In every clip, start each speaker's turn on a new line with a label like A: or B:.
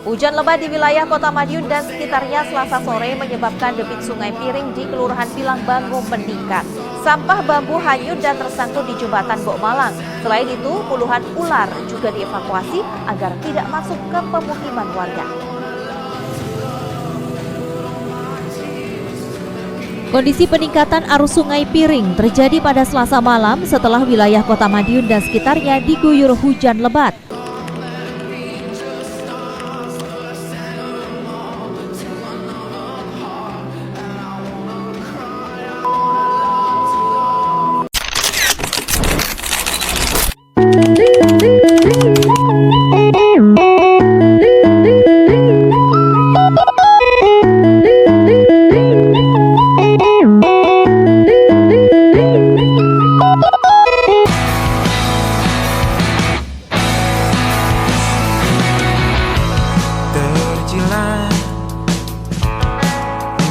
A: Hujan lebat di wilayah Kota Madiun dan sekitarnya Selasa sore menyebabkan debit Sungai Piring di Kelurahan Pilang Bangu meningkat. Sampah bambu hanyut dan tersangkut di jembatan Bok Malang. Selain itu, puluhan ular juga dievakuasi agar tidak masuk ke pemukiman warga. Kondisi peningkatan arus Sungai Piring terjadi pada Selasa malam setelah wilayah Kota Madiun dan sekitarnya diguyur hujan lebat.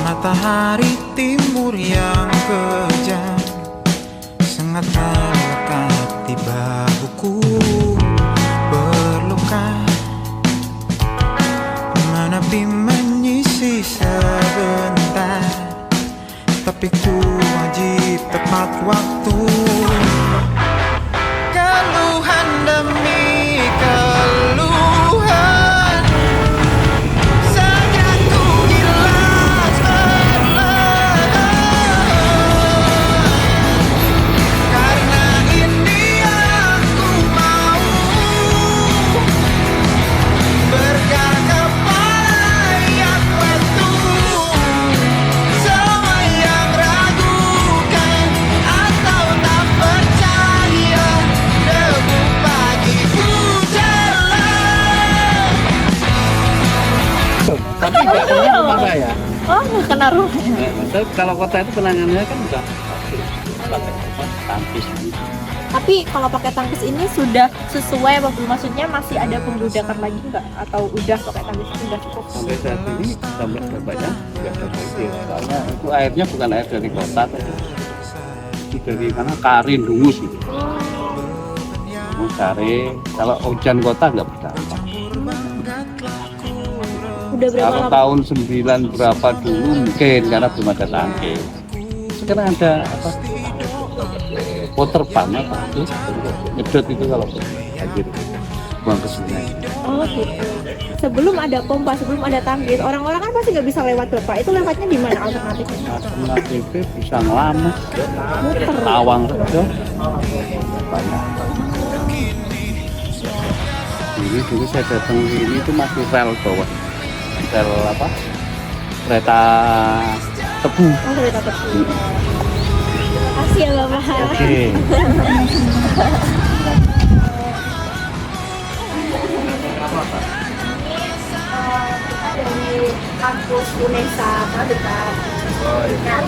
B: Matahari timur yang kejam sangat melekat di bahuku, berluka menepi menyisih sebentar, tapi ku wajib tepat waktu. Keluhan demi keluhan saja ku gilas berlebihan, karena ini aku mau bergagap kepala yang betul. Semua yang ragukan atau tak percaya, debu pagiku jalan.
C: Tapi nggak pernah kemana ya?
A: Oh, nggak kena rumah.
C: Tapi kalau kota itu penanganannya kan udah pakai tangkis.
D: Tapi kalau pakai tangkis ini sudah sesuai apa belum? Maksudnya masih ada pembludakan lagi nggak? Atau udah pakai tangkis itu udah cukup?
C: Sampai saat ini sampai berbanyak nggak ada banjir. Soalnya itu airnya bukan air dari kota, tapi itu dari mana Karin Dungus gitu. Cari kalau hujan kota nggak berdampak.
D: Udah berapa
C: Kalau
D: lama?
C: tahun 9 berapa dulu mungkin karena belum ada tangkis. Sekarang ada apa? Water pump apa itu? Nyedot itu kalau banjir buang ke sungai.
D: Oh gitu. Sebelum ada pompa, sebelum ada tangkis, orang-orang kan pasti nggak bisa lewat Bapak. Itu lewatnya di mana alternatifnya?
C: Alternatifnya bisa ngelamat,
D: Muter.
C: tawang rejo, banyak. Ini dulu saya datang sini itu masih rel bawah, rel apa? Kereta tebu.
D: Oh kereta tebu. Makasih ya Bapak.
C: Oke.
D: Dari kampus UNESA dekat. Nah,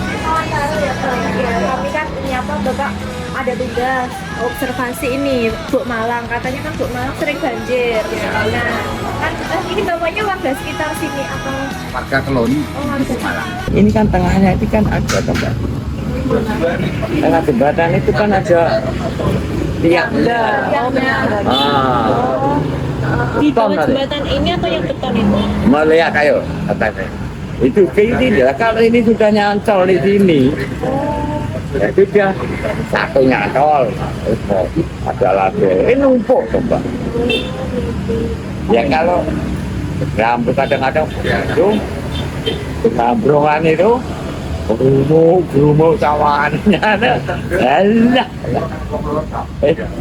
D: kami kan ini apa Bapak ada tugas observasi ini Bok Malang, katanya kan Bok Malang sering banjir. Nah, kan ini bapaknya warga sekitar sini atau
C: Warga Keloni.
D: oh warga
C: Malang.
E: Ini kan tengahnya itu kan ada tempat. Tengah jembatan itu kan ada tiang. Ah,
D: di
E: beton
D: bawah
E: tadi.
D: jembatan ini atau yang beton itu?
E: Melihat kayo katanya. Itu ini dia. Kalau ini sudah nyantol di sini, ya sudah satu nyantol. Ada lagi. Ini numpuk coba. Ya kalau rambut kadang-kadang itu gambrongan itu gerumuk cawannya alah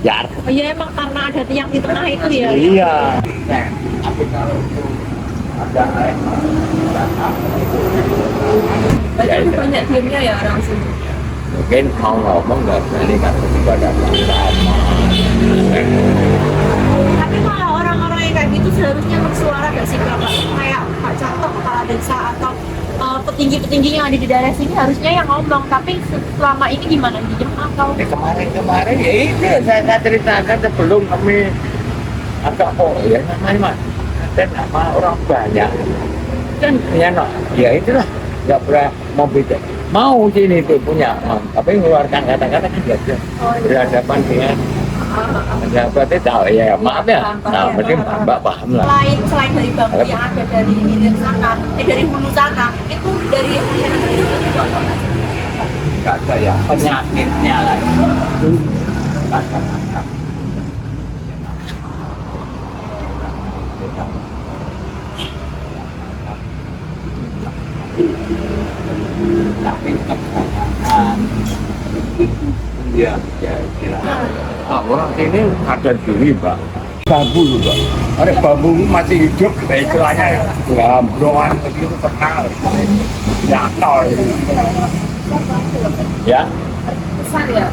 E: jar
D: Oh iya emang karena ada tiang di tengah itu ya?
E: iya
D: Berarti banyak diemnya ya orang sini?
E: mungkin mau ngomong nggak berani kan kepada sama
D: Tapi kalau orang-orang yang kayak gitu seharusnya bersuara gak sih Bapak? Kayak Pak Cato, kepala desa atau petinggi-petinggi yang ada di daerah sini harusnya yang ngomong. Tapi selama ini gimana? Diem atau?
E: kemarin ya itu saya ceritakan sebelum kami agak ya namanya mas dan nama orang banyak kan ya no ya itulah nggak pernah mau beda mau sini tuh punya tapi mengeluarkan kata-kata kan nggak ada berhadapan dengan Ya berarti tahu ya, maaf ya. Nah, berarti Mbak paham lah.
D: Selain dari bambu yang ada dari hilir sana, dari hulu sana, itu dari
E: Nggak ada ya penyakitnya lah. Kata-kata. Tapi kebanyakan ya kira. Nah, orang sini ada diri, Pak. Bambu loh, Pak. Ada bambu masih hidup, istilahnya gambroan begitu terkenal. Jatuh. Ya.
D: besar ya.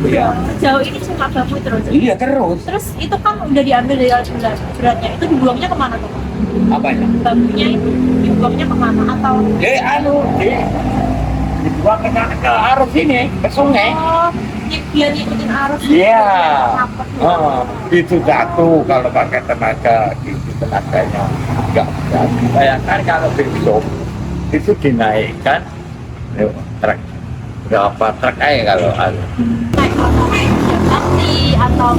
E: Iya.
D: Sejauh ini cuma bambu terus.
E: Iya terus.
D: Terus itu kan udah diambil dari alat beratnya, itu dibuangnya kemana tuh?
E: Apanya?
D: Bambunya itu dibuangnya kemana atau?
E: Dibuang ke arus ini, ke sungai.
D: Oh, biar ngikutin arus.
E: Iya.
D: Apa tuh?
E: Oh, itu satu kalau pakai tenaga, itu tenaganya nggak bisa. Bayangkan kalau besok itu dinaikkan truk berapa truk aja kalau ada.
D: Naik bakti atau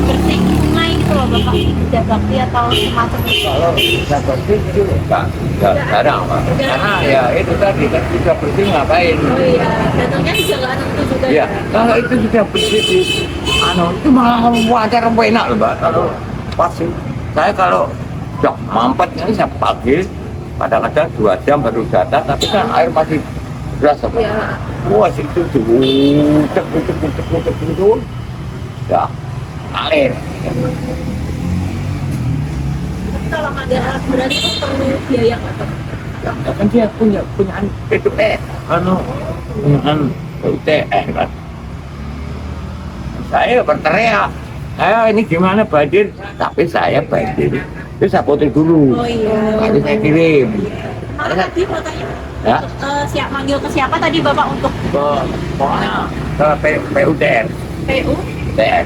D: bersih sungai gitu loh Bapak, kerja bakti atau semacam itu.
E: Kalau seperti itu nggak jarang Pak. Karena ya itu tadi kan bisa bersih ngapain?
D: Oh iya, datangnya juga nggak tentu juga.
E: Ya, kalau itu sudah bersih itu malah wajar enak loh Mbak. Kalau pasti saya kalau udah mampet ini saya pagi kadang-kadang 2 jam baru datang, tapi kan air masih berasa.
D: Iya.
E: Wah situ tuh, cek ya air.
D: Tapi kalau nggak ada alat berat itu perlu biaya nggak Pak?
E: Ya, kan dia punya PTN, PTN kan. Saya berteriak, ini gimana banjir? Tapi saya banjir, itu saya foto dulu,
D: Oh iya.
E: nanti saya kirim.
D: Mana tadi fotonya?
E: Ya,
D: Siap manggil ke siapa tadi Bapak untuk
E: pokoknya ke PUTR,
D: PU?
E: PUTR.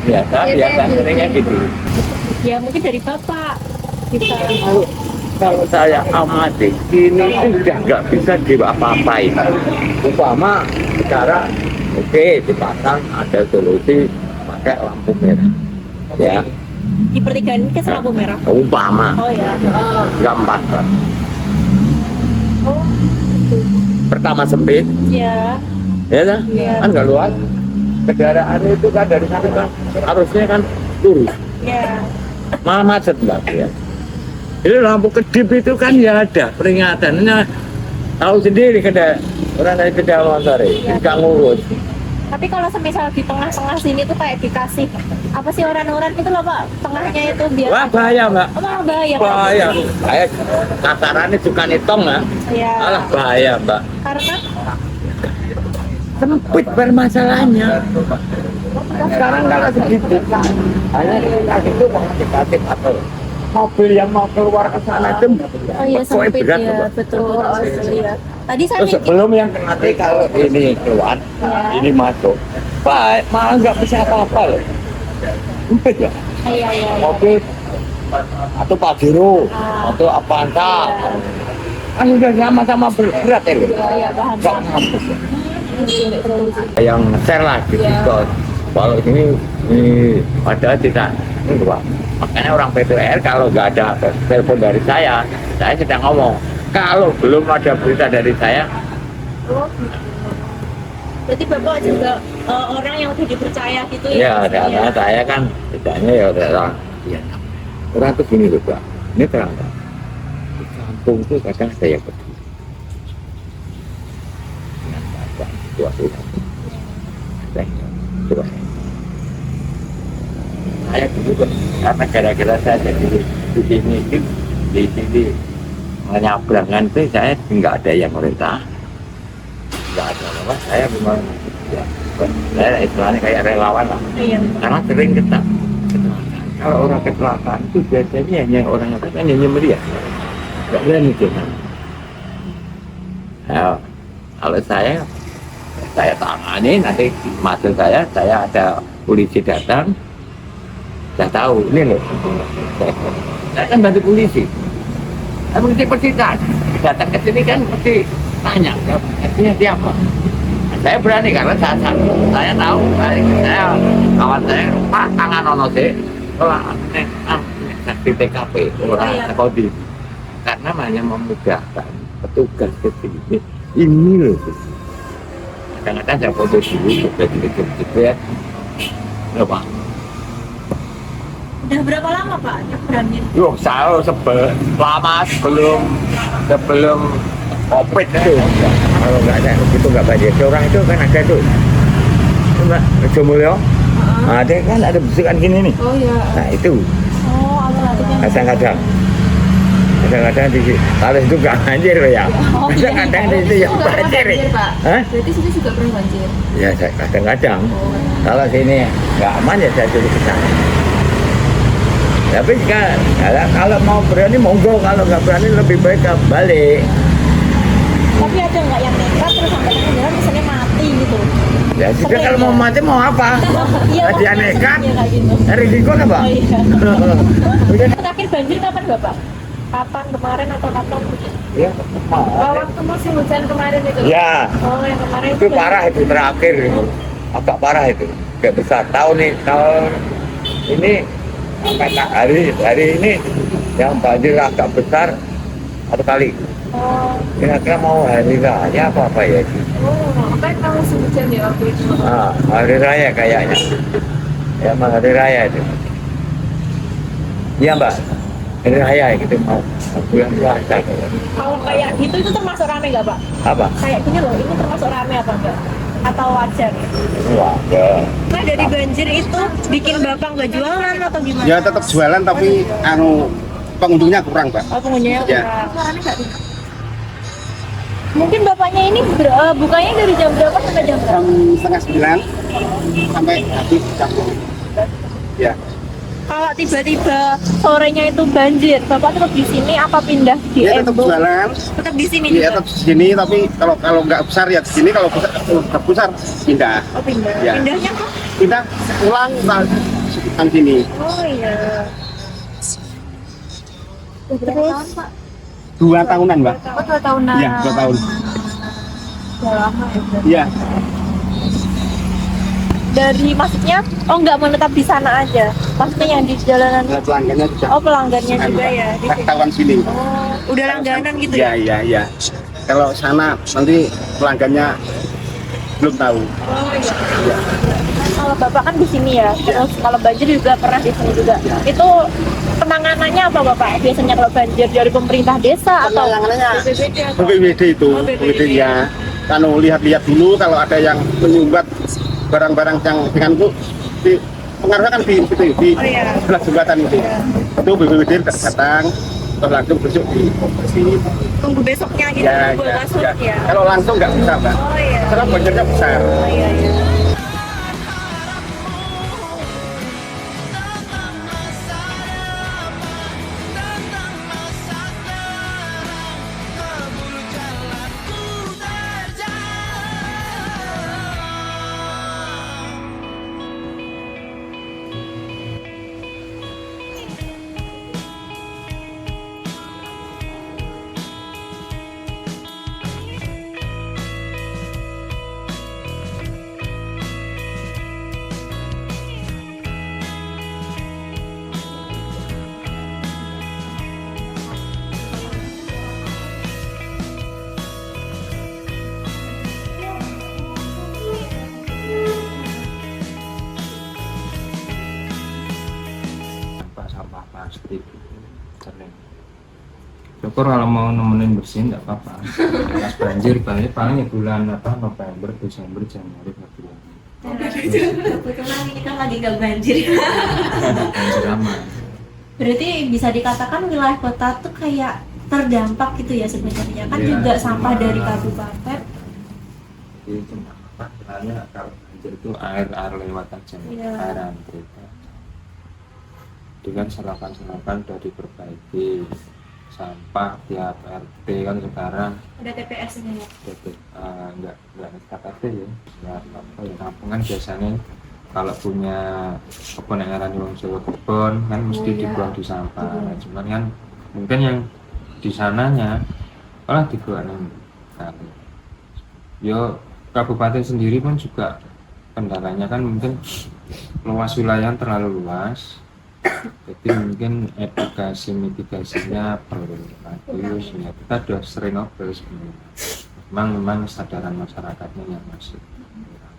E: Biasa seringnya gitu.
D: Ya mungkin dari Bapak bisa.
E: Kalau saya amati, ini sudah nggak bisa diapa-apain. Umpama sekarang, oke, dipasang ada solusi pakai lampu merah, ya.
D: Di pertigaan ini kan lampu merah.
E: Umpama,
D: Oh ya.
E: gampang.
D: Oh.
E: Pertama sempit,
D: Ya.
E: ya kan?
D: Iya.
E: Kan nggak luas. Kendaraan itu kan dari sana kan harusnya kan lurus,
D: Ya.
E: malah macet mbak ya. Ini lampu kedip itu kan ya ada peringatannya, tahu sendiri kada orang dari kedalaman sore nggak ngurus.
D: Tapi kalau semisal di tengah-tengah sini tuh kayak dikasih apa sih orang-orang itu loh Pak, tengahnya itu biar.
E: Wah bahaya mbak,
D: Oh, malah bahaya.
E: bahaya. Kayak kasarannya suka nitong ya,
D: Ya.
E: malah bahaya mbak.
D: Karena
E: Sempit permasalahannya. Sekarang kalau segitu hanya dikasih itu dikasih atau mobil yang mau keluar ke sana itu
D: oh iya
E: pokoknya
D: sempit
E: berat,
D: ya,
E: Mbak.
D: betul. Iya. Tadi saya
E: Terus
D: mikir,
E: sebelum yang nanti kalau ini keluar,
D: Ya.
E: ini masuk, Pak, malah nggak bisa apa-apa loh. Sempit ya.
D: iya iya.
E: Mobil atau Pajero
D: Ah.
E: atau Avanza kan udah sama-sama berat ya loh.
D: Iya, paham.
E: Nggak mampu.
D: Betul.
E: Yang share lah di
D: Ya.
E: Discord. Kalau ini padahal tidak ini Pak. Makanya orang PTR kalau nggak ada telepon dari saya sedang ngomong. Kalau belum ada berita dari saya,
D: Oh, berarti Bapak juga orang yang udah dipercaya gitu
E: ya
D: ya?
E: karena saya kan tidaknya ya orang. Ya, orang tuh gini loh Pak. Ini terang Pak. Di kampung itu kadang saya peduli. Dengan bapak suatu saya dulu kan karena gara-gara saya jadi di sini di sini menyabrangkan itu saya nggak ada yang merintah, nggak ada apa, saya memang ya, saya istilahnya kayak relawan lah,
D: Iya.
E: karena sering kecelakaan. Kalau orang kecelakaan itu biasanya hanya orang yang kan hanya meriah, nggak berani dia. Nah, kalau saya tangani nanti masuk saya ada polisi datang. Saya tahu, ini loh. Saya kan bantu polisi. Saya polisi persitaan. Datang ke sini kan mesti tanya, artinya siapa? Saya berani karena saya tahu, saya kawan saya, Pak, tangan ono sih, kalau di TKP, orang Kodim, karena hanya memudahkan petugas ke sini. Ini loh, kadang-kadang saya foto dulu, sudah gitu ya, Pak.
D: Udah berapa lama Pak nyebrangin?
E: Loh, saya lama sebelum COVID itu. Kalau nggak ada itu nggak banjir. Orang itu kan ada tuh, Mbak Rejo Mulyo. Nah, dia kan ada besukan gini nih.
D: Oh iya.
E: Nah itu
D: Oh,
E: kadang-kadang di sini. Kalau itu nggak banjir ya.
D: Oh, iya.
E: Kadang-kadang di situ yang
D: Nggak pernah
E: banjir.
D: Pak.
E: Hah?
D: Berarti sini juga pernah banjir.
E: Ya kadang-kadang. Kalau sini nggak aman ya saya suruh ke sana. Tapi kalau mau berani monggo, kalau nggak berani lebih baik balik.
D: Tapi ada nggak yang nekat terus sampai kemudian misalnya mati gitu?
E: Ya sudah, kalau mau mati mau apa?
D: Iya,
E: Dia nekat,
D: iya, kayak gitu.
E: risiko apa?
D: Oh, iya.
E: Udah.
D: Terakhir banjir kapan Bapak? Kapan kemarin atau kapan?
E: Ya,
D: Oh, waktu musim hujan kemarin itu.
E: ya,
D: Oh, yang kemarin
E: itu parah itu terakhir itu. Agak parah itu. Gak besar. Tahun ini sampai hari ini yang banjir agak besar satu kali.
D: Oh,
E: Kira-kira mau hari raya apa ya sih?
D: apa yang kamu musim hujan ya waktu itu?
E: Hari raya kayaknya. Ya, emang hari raya itu. Iya Mbak, hari raya gitu mau bulan puasa.
D: Kalau kayak gitu itu termasuk rame nggak Pak?
E: Apa?
D: Kayak gini loh, ini termasuk rame apa enggak? Atau wajar?
E: Wah, ya.
D: Nah, dari banjir itu bikin Bapak nggak jualan atau gimana?
F: Ya tetap jualan tapi pengunjungnya kurang, Pak.
D: Oh, pengunjungnya
F: Ya.
D: kurang. Mungkin Bapaknya ini bukanya dari jam berapa sampai jam berapa?
F: Jam 8:30 sampai habis jam 10. Ya.
D: Kalau tiba-tiba sorenya itu banjir, Bapak tetap di sini apa pindah di
F: Dia tetap
D: Embo?
F: jualan.
D: Tetap di sini
F: Iya,
D: juga?
F: tetap di sini tapi kalau nggak besar ya di sini, kalau besar pindah.
D: Oh, pindah.
F: Ya.
D: Pindahnya kok?
F: Kita pulang sekitar sini.
D: Oh iya. Terus?
F: 2 tahunan, Mbak.
D: Oh, 2 tahunan.
F: Iya, 2 tahun.
D: Udah lama ya berarti.
F: Iya.
D: Dari maksudnya, oh nggak menetap di sana aja? Maksudnya yang di jalanan?
F: Ada pelanggannya juga.
D: Oh, pelanggannya juga ya? Di sini.
F: Kawan sini.
D: Oh, udah langganan gitu
F: Iya,
D: ya?
F: iya. Kalau sana nanti pelanggannya belum tahu.
D: Oh iya. Kalau Bapak kan di sini ya, terus kalau banjir juga pernah di sini juga. Itu penanganannya apa Bapak? Biasanya kalau banjir dari pemerintah desa atau
F: Penanganannya
D: BPBD atau?
F: BPBD itu,
D: Oh, BPBD.
F: ya. Kalau lihat-lihat dulu kalau ada yang menyumbat barang-barang yang dengan itu pengaruhnya kan di situ, di
D: Oh, iya.
F: sebelah jembatan itu. Itu BPBD datang, terus langsung besok di sini.
D: Tunggu besoknya gitu,
F: Ya,
D: tunggu
F: ya,
D: masuk
F: ya.
D: ya?
F: Kalau langsung nggak bisa, Mbak.
D: Oh iya.
F: Karena banjirnya besar.
D: Oh iya, iya.
G: sampah plastik sering. Syukur kalau mau nemenin bersihin nggak apa-apa. Pas banjir paling ya bulan November, Desember, Januari, Februari.
D: Kebetulan ini kan lagi gak banjir.
G: Banjir aman.
D: Berarti bisa dikatakan wilayah kota tuh kayak terdampak gitu ya sebenarnya kan
G: Iya.
D: juga sampah dari kabupaten.
G: Itu apa? Karena kalau banjir itu air lewat aja,
D: Iya.
G: air antri. Dengan selokan-selokan sudah diperbaiki, sampah tiap RT kan sekarang
D: Ada TPS ini ya.
G: nggak KTP ya. Ya apa ya, kampungan biasanya kalau punya kebun yang ngarani wong Jawa kebun kan mesti
D: iya.
G: dibuang di sampah. Nah, cuman kan mungkin yang di sananya malah dibuang kali. Yo kabupaten sendiri pun juga kendalanya kan mungkin luas wilayah terlalu luas, jadi mungkin edukasi mitigasinya perlu bagus ya. Kita sudah sering ngobrol sebenarnya, memang kesadaran masyarakatnya yang masih kurang.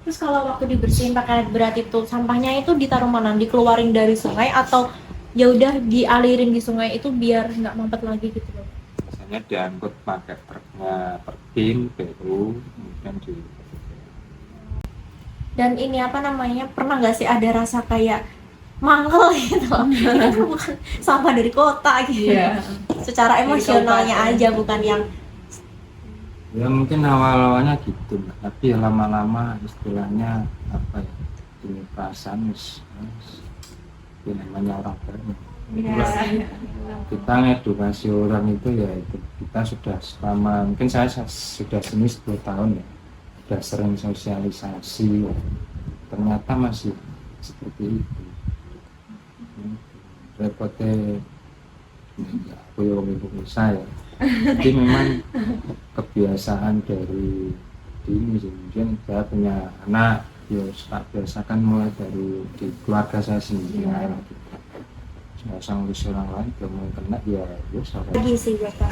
D: Terus kalau waktu dibersihin pakai alat berat itu sampahnya itu ditaruh mana? Dikeluarin dari sungai atau ya udah dialirin di sungai itu biar nggak mampet lagi gitu loh?
G: Biasanya diangkut pakai truknya Perkin, PU, kemudian di.
D: Dan ini apa namanya, pernah nggak sih ada rasa kayak mangkel gitu loh? Ini kan bukan sampah dari kota gitu. Secara emosionalnya aja, bukan yang
G: Ya mungkin awal-awalnya gitu, Mbak. Tapi ya lama-lama istilahnya apa ya, punya perasaan itu namanya orang baru. Kita ngedukasi orang itu ya itu kita sudah selama, mungkin saya sudah sini 10 tahun ya, sudah sering sosialisasi, ternyata masih seperti itu. Repotnya ya, aku yang ibu saya. Jadi memang kebiasaan dari ini sih, mungkin saya punya anak, ya tak biasakan mulai dari di keluarga saya sendiri. Saya sang orang lain belum mau kena ya salah.
D: lagi sih Bapak.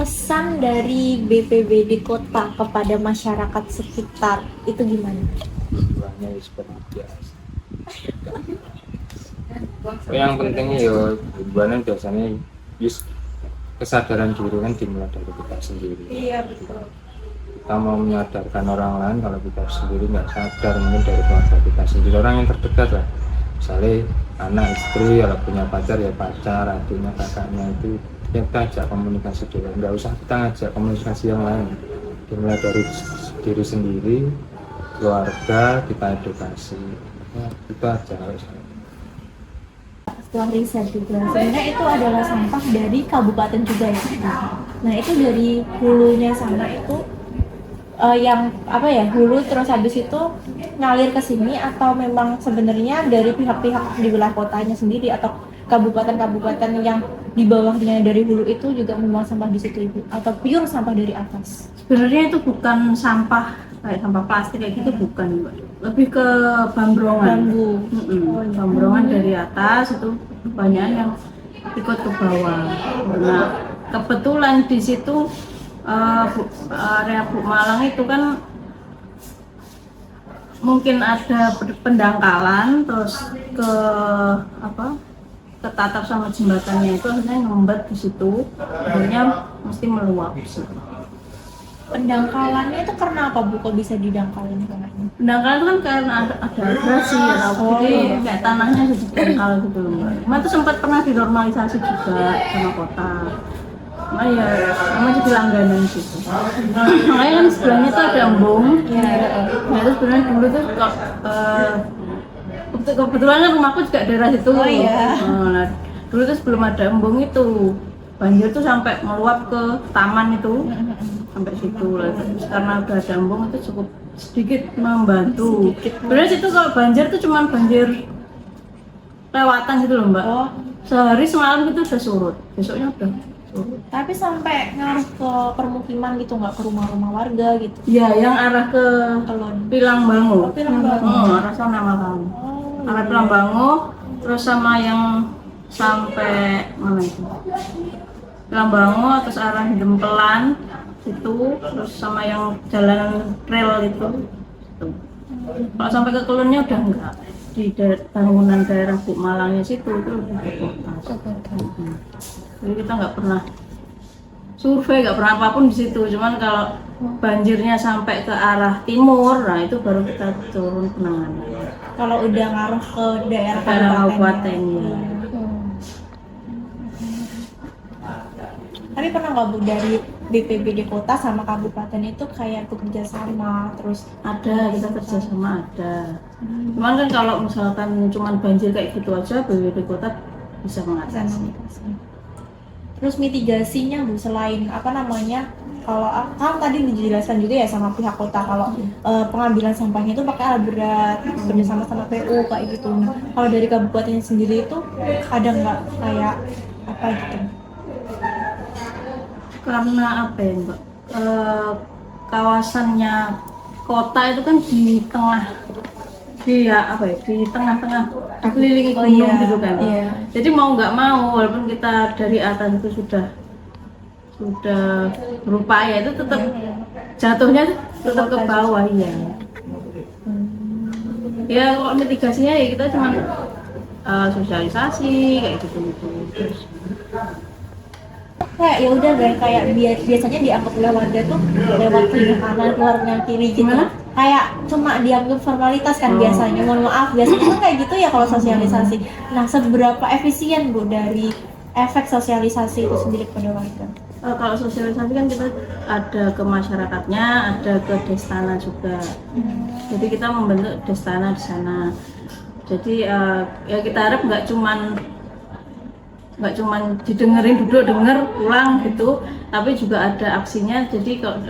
D: Pesan dari BPBD Kota kepada masyarakat sekitar itu gimana?
G: Tujuannya ya seperti biasa. Yang pentingnya ya tujuannya biasanya kesadaran diri kan dimulai dari kita sendiri.
D: Iya betul.
G: Kita mau menyadarkan orang lain, kalau kita sendiri nggak sadar, mungkin dari keluarga kita sendiri, orang yang terdekat lah, misalnya anak, istri, kalau punya pacar ya pacar, adiknya, kakaknya, itu kita ajak komunikasi dulu, nggak usah kita ngajak komunikasi yang lain, dimulai dari diri sendiri, keluarga, kita edukasi ya, itu aja.
D: Setelah riset juga, sebenarnya itu adalah sampah dari kabupaten juga ya. Nah itu dari hulunya sana itu yang apa ya, hulu terus habis itu ngalir ke sini, atau memang sebenarnya dari pihak-pihak di wilayah kotanya sendiri atau kabupaten-kabupaten yang di bawahnya dari hulu itu juga membuang sampah di situ Ibu, atau pure sampah dari atas?
H: Sebenarnya itu bukan sampah kayak sampah plastik kayak gitu, bukan Mbak. Lebih ke bambrongan.
D: Bambu.
H: Bambrongan dari atas itu kebanyakan yang ikut ke bawah. Nah, kebetulan di situ area Bu Malang itu kan mungkin ada pendangkalan, terus ke apa? Ketatap sama jembatannya itu akhirnya ngembat di situ, akhirnya mesti meluap di situ.
D: Pendangkalannya itu karena apa Bu? Kok bisa didangkalin tanahnya?
H: Pendangkalan itu kan karena ada agresi ya, jadi kayak tanahnya jadi dangkal gitu loh Mbak. Cuma itu sempat pernah dinormalisasi juga sama kota. Cuma ya, sama jadi langganan gitu. Makanya kan sebelahnya tuh ada embung. Nah itu sebenarnya dulu tuh kebetulan kan rumahku juga daerah situ.
D: Oh iya.
H: Nah, dulu tuh sebelum ada embung itu banjir tuh sampai meluap ke taman itu, sampai situ lah. Karena udah ada embung itu cukup sedikit membantu. Sebenarnya situ kalau banjir tuh cuma banjir lewatan gitu loh Mbak. Sehari semalam itu udah surut, besoknya udah surut.
D: Tapi sampai ngaruh ke permukiman gitu nggak, ke rumah-rumah warga gitu?
H: Iya, yang arah ke
D: Kelon.
H: Pilangbango.
D: Pilangbango.
H: Arah sana malah. Arah Pilangbango, terus sama yang sampai mana itu? Pilangbango, terus arah Dempelan itu, terus sama yang jalan rel itu. Kalau sampai ke Kelonnya udah enggak. Di bangunan daerah Bu Malangnya situ itu lebih ke kota. Jadi kita nggak pernah survei, nggak pernah apapun di situ. Cuman kalau banjirnya sampai ke arah timur, nah itu baru kita turun penanganan.
D: Kalau udah ngaruh ke daerah
H: Kabupaten ya.
D: Tapi pernah nggak Bu dari BPBD kota sama kabupaten itu kayak bekerja sama terus?
H: Ada, kita kerjasama ada. Cuman kan kalau misalkan cuman banjir kayak gitu aja, BPBD kota bisa mengatasi.
D: Terus mitigasinya Bu, selain apa namanya, kalau kan tadi dijelaskan juga ya sama pihak kota kalau pengambilan sampahnya itu pakai alat berat, kerjasama sama PU kayak gitu. Nah, kalau dari kabupaten sendiri itu ada nggak kayak apa gitu?
H: Karena apa ya Mbak? kawasannya kota itu kan di tengah, di tengah-tengah dikelilingi gunung gitu kan. Jadi mau nggak mau, walaupun kita dari atas itu sudah berupaya, itu tetap jatuhnya tetap ke bawah ya. Ya kalau mitigasinya ya kita cuma sosialisasi kayak gitu.
D: Kayak ya udah guys, kayak biasanya dianggap oleh warga tuh lewat kiri kanan keluar dengan kiri gitu.
H: Gimana?
D: Kayak cuma dianggap formalitas kan biasanya. Mohon maaf, biasanya kan kayak gitu ya kalau sosialisasi. Nah, seberapa efisien Bu dari efek sosialisasi itu sendiri kepada warga?
H: Kalau sosialisasi kan kita ada ke masyarakatnya, ada ke Destana juga. Jadi kita membentuk Destana di sana. Jadi ya kita harap nggak cuman didengerin, duduk denger pulang gitu, tapi juga ada aksinya. Jadi kalau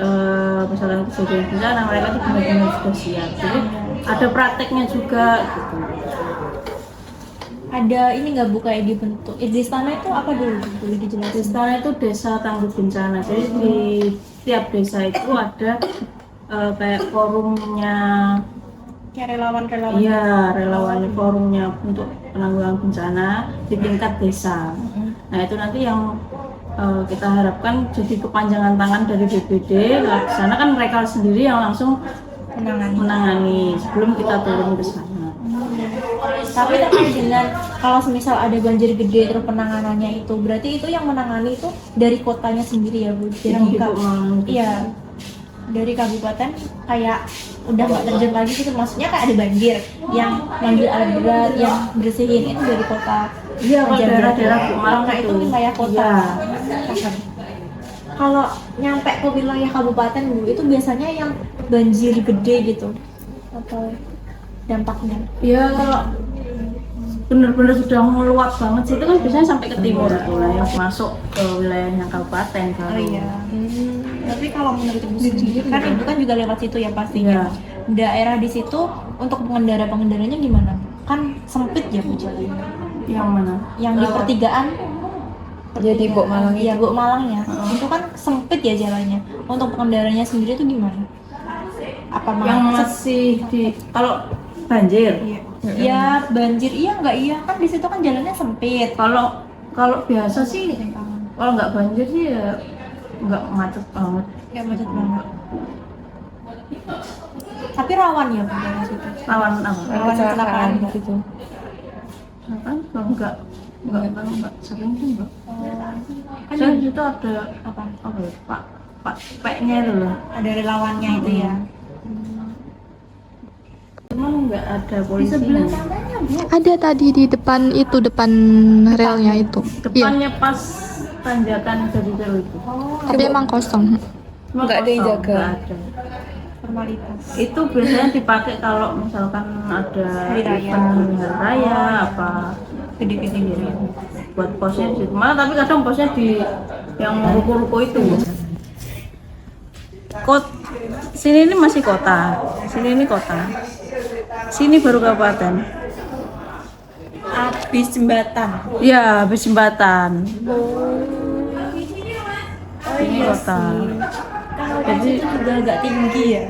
H: misalkan kejadian bencana, mereka tuh benar-benar sudah siap. Jadi ada prakteknya juga gitu.
D: Ada ini nggak Bu kayak dibentuk? Destana itu apa dulu? Boleh dijelasin?
H: Destana itu desa tangguh bencana. Jadi di tiap desa itu ada kayak forumnya.
D: Kayak relawan-relawan.
H: Iya, relawannya, forumnya untuk penanggulangan bencana di tingkat desa. Nah itu nanti yang kita harapkan jadi kepanjangan tangan dari BPD. Nah, di sana kan mereka sendiri yang langsung menangani sebelum kita turun ke sana.
D: Tapi terkait dengan kalau semisal ada banjir gede terus penanganannya itu, berarti itu yang menangani itu dari kotanya sendiri ya Bu? Jadi iya, dari kabupaten kayak udah nggak terjun lagi gitu, maksudnya kayak ada banjir yang manggil alat berat yang bersihin itu dari kota.
H: Iya, kalau daerah-daerah Malang
D: itu wilayah kota. Kalau nyampe ke wilayah kabupaten Bu, itu biasanya yang banjir gede gitu atau dampaknya?
H: Iya, kalau benar-benar sudah meluap banget sih itu kan biasanya sampai ke timur tuh lah, yang masuk ke wilayahnya kabupaten kan.
D: Oh iya. Tapi kalau menurut Ibu sendiri kan Ibu kan juga lewat situ ya pastinya. Daerah di situ untuk pengendara-pengendaranya gimana? Kan sempit ya Bu jalannya.
H: Yang mana?
D: Yang di pertigaan.
I: Jadi Bok Malang
D: Iya, Bok Malang ya. Itu kan sempit ya jalannya. Untuk pengendaranya sendiri itu gimana? Apa
H: yang masih di kalau banjir?
D: Iya, banjir iya nggak iya kan di situ kan jalannya sempit.
H: Kalau biasa sih kalau nggak banjir sih ya nggak macet banget.
D: Nggak macet banget. Tapi rawan ya Bu dari situ.
H: Rawan apa?
D: Rawan kecelakaan
I: gitu.
H: Kan enggak sering sih enggak.
D: Kan
H: Kan itu ada
D: apa?
H: ya, Pak P-nya itu loh.
D: Ada relawannya itu ya.
H: Cuman nggak ada
D: Di
H: polisi.
D: sebelah mananya Bu?
I: Ada tadi di depan itu, depan relnya itu.
H: Depannya pas tanjakan dari jauh itu.
I: Tapi emang kosong.
H: Nggak
I: ada yang jaga.
H: Nggak ada.
D: Formalitas.
H: Itu biasanya dipakai kalau misalkan ada
D: Hari raya.
H: event hari raya apa
D: Gede-gede gitu.
H: buat posnya di situ. Malah tapi kadang posnya di yang ruko-ruko itu. Sini ini masih kota, sini ini kota, sini baru kabupaten.
D: Habis jembatan.
H: Ya, habis jembatan. Ini kota.
D: Kalau jadi itu juga agak tinggi ya.